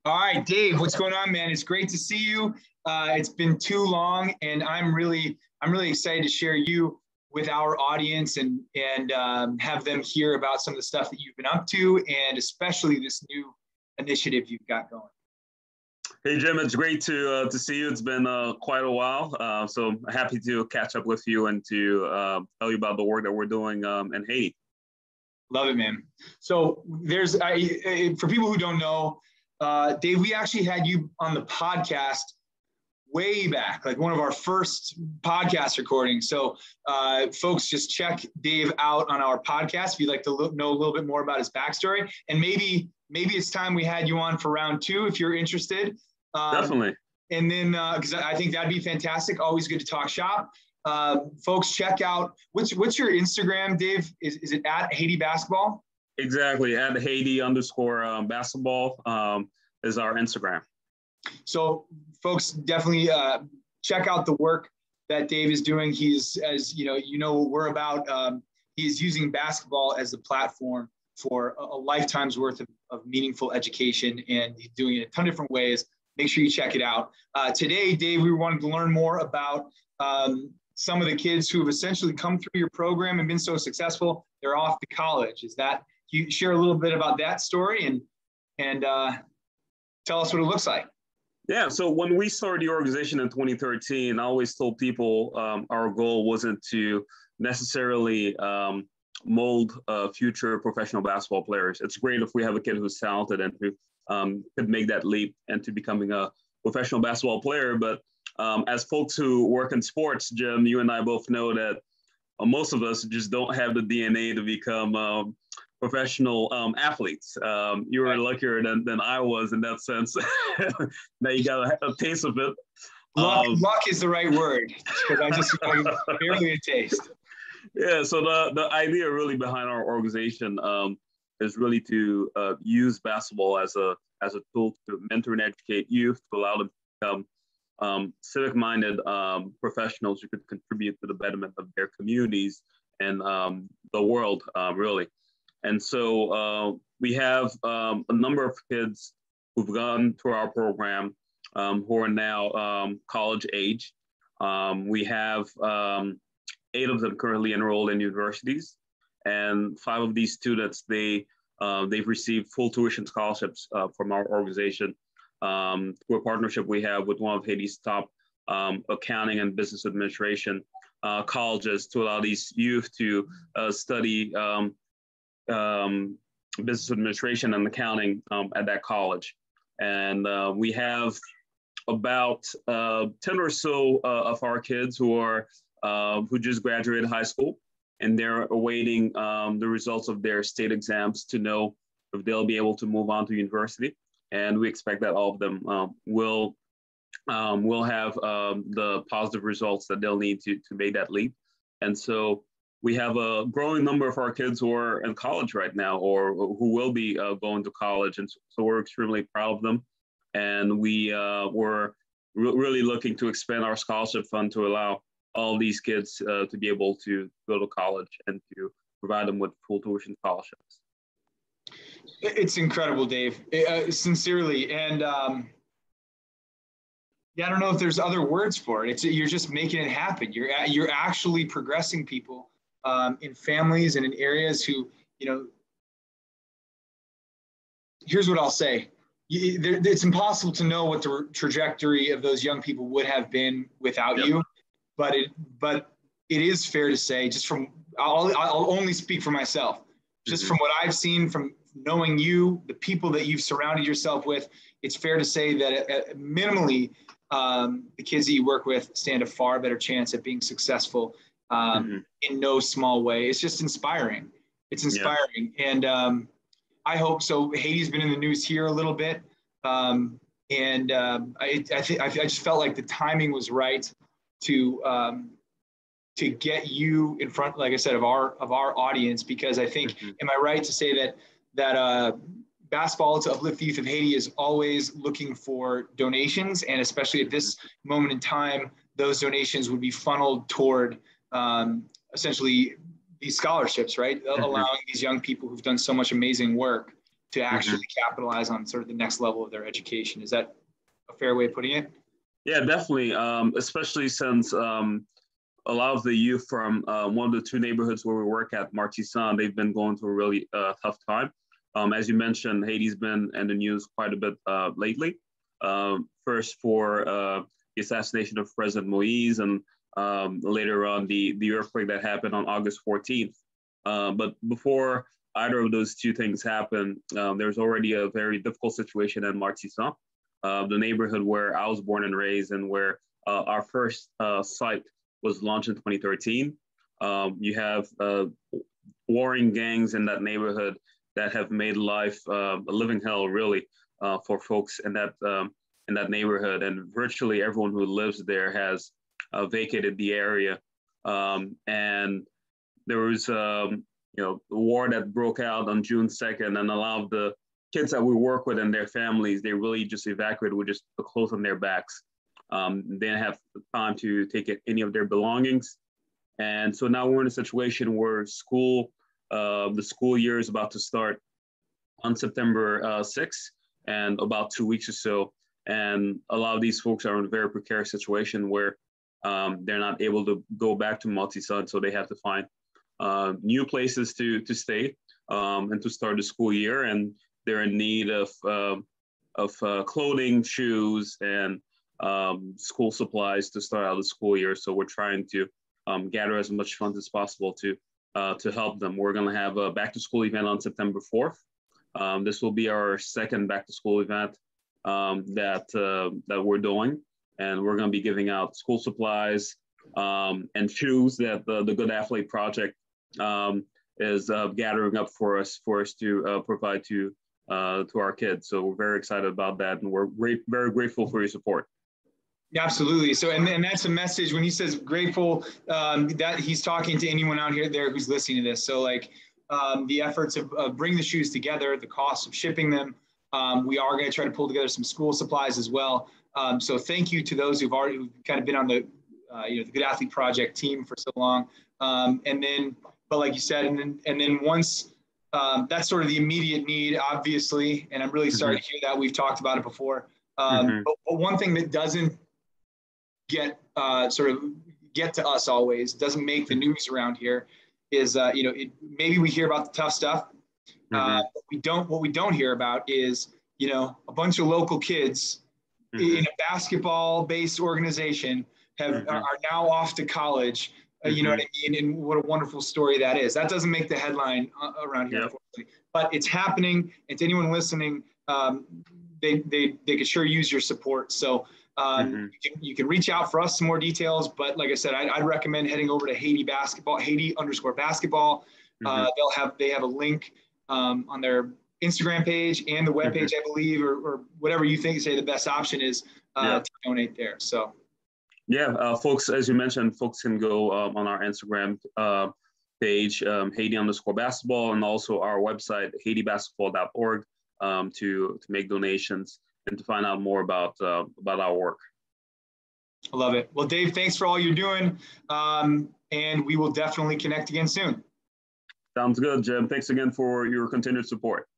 All right, Dave, what's going on, man? It's great to see you. It's been too long, and I'm really excited to share you with our audience and have them hear about some of the stuff that you've been up to, and especially this new initiative you've got going. Hey, Jim, it's great to see you. It's been quite a while, so happy to catch up with you and to tell you about the work that we're doing in Haiti. Love it, man. So for people who don't know, Dave, we actually had you on the podcast way back, like one of our first podcast recordings. So folks, just check Dave out on our podcast if you'd like to know a little bit more about his backstory. And maybe it's time we had you on for round two if you're interested. Definitely. And then, because I think that'd be fantastic. Always good to talk shop. Folks, check out, what's your Instagram, Dave? Is it at Haiti Basketball? Exactly, at Haiti_basketball is our Instagram. So folks, definitely check out the work that Dave is doing. He's, as you know what we're about. He is using basketball as the platform for a lifetime's worth of meaningful education, and he's doing it in a ton of different ways. Make sure you check it out. Today, Dave, we wanted to learn more about some of the kids who have essentially come through your program and been so successful. They're off to college. Can you share a little bit about that story and tell us what it looks like? Yeah, so when we started the organization in 2013, I always told people our goal wasn't to necessarily mold future professional basketball players. It's great if we have a kid who's talented and who could make that leap into becoming a professional basketball player. But as folks who work in sports, Jim, you and I both know that most of us just don't have the DNA to become professional athletes. You were luckier than I was in that sense. Now you got a taste of it. Luck is the right word, because I just barely a taste. Yeah, so the idea really behind our organization is really to use basketball as a tool to mentor and educate youth, to allow them to become civic-minded professionals who could contribute to the betterment of their communities and the world, really. And so we have a number of kids who've gone through our program who are now college age. We have 8 of them currently enrolled in universities, and 5 of these students, they've received full tuition scholarships from our organization through a partnership we have with one of Haiti's top accounting and business administration colleges to allow these youth to study business administration and accounting at that college. And we have about 10 or so of our kids who just graduated high school, and they're awaiting the results of their state exams to know if they'll be able to move on to university. And we expect that all of them will have the positive results that they'll need to make that leap. And so we have a growing number of our kids who are in college right now, or who will be going to college. And so we're extremely proud of them. And we're really looking to expand our scholarship fund to allow all these kids to be able to go to college and to provide them with full tuition scholarships. It's incredible, Dave, sincerely. And yeah, I don't know if there's other words for it. You're just making it happen. You're actually progressing people in families and in areas who, here's what I'll say. It's impossible to know what the trajectory of those young people would have been without you, but it is fair to say, just from, I'll only speak for myself, just from what I've seen, from knowing you, the people that you've surrounded yourself with, it's fair to say that minimally, the kids that you work with stand a far better chance at being successful in no small way. It's just inspiring. It's inspiring. Yeah. And I hope so. Haiti's been in the news here a little bit. I just felt like the timing was right to get you in front, like I said, of our audience, because I think, am I right to say that Basketball to Uplift the Youth of Haiti is always looking for donations, and especially at this moment in time, those donations would be funneled toward essentially these scholarships, right? Allowing these young people who've done so much amazing work to actually capitalize on sort of the next level of their education. Is that a fair way of putting it? Yeah, definitely. Especially since a lot of the youth from one of the two neighborhoods where we work at, Martissan, they've been going through a really tough time. As you mentioned, Haiti's been in the news quite a bit lately. First for the assassination of President Moise, and later on the earthquake that happened on August 14th. But before either of those two things happened, there's already a very difficult situation in Martissan, the neighborhood where I was born and raised, and where our first site was launched in 2013. You have warring gangs in that neighborhood that have made life a living hell, really, for folks in that neighborhood. And virtually everyone who lives there has vacated the area. And there was, a war that broke out on June 2nd, and a lot of the kids that we work with and their families, they really just evacuated with just the clothes on their backs. They didn't have time to take any of their belongings. And so now we're in a situation where the school year is about to start on September 6th, and about 2 weeks or so. And a lot of these folks are in a very precarious situation where they're not able to go back to Martissan, so they have to find new places to stay and to start the school year. And they're in need of clothing, shoes, and school supplies to start out the school year. So we're trying to gather as much funds as possible to help them. We're going to have a back to school event on September 4th. This will be our second back to school event that we're doing, and we're going to be giving out school supplies and shoes that the Good Athlete Project is gathering up for us to provide to our kids. So we're very excited about that, and we're very grateful for your support. Yeah, absolutely. So, and that's a message when he says grateful, that he's talking to anyone out there who's listening to this. So like the efforts of bringing the shoes together, the cost of shipping them, we are going to try to pull together some school supplies as well. So thank you to those who've kind of been on the the Good Athlete Project team for so long. And then, but like you said, and then once that's sort of the immediate need, obviously, and I'm really sorry to hear that. We've talked about it before. But one thing that doesn't get to us always, doesn't make the news around here, is maybe we hear about the tough stuff. But what we don't hear about is a bunch of local kids in a basketball-based organization are now off to college. You know what I mean? And what a wonderful story that is. That doesn't make the headline around here, unfortunately, but it's happening. And to anyone listening, they could sure use your support. So you can reach out for us some more details. But like I said, I'd recommend heading over to Haiti_basketball. They have a link on their Instagram page and the webpage, I believe, or whatever you think the best option is to donate there. So. Yeah, folks, as you mentioned, folks can go on our Instagram page, Haiti_basketball, and also our website, HaitiBasketball.org, to make donations and to find out more about our work. I love it. Well, Dave, thanks for all you're doing, and we will definitely connect again soon. Sounds good, Jim. Thanks again for your continued support.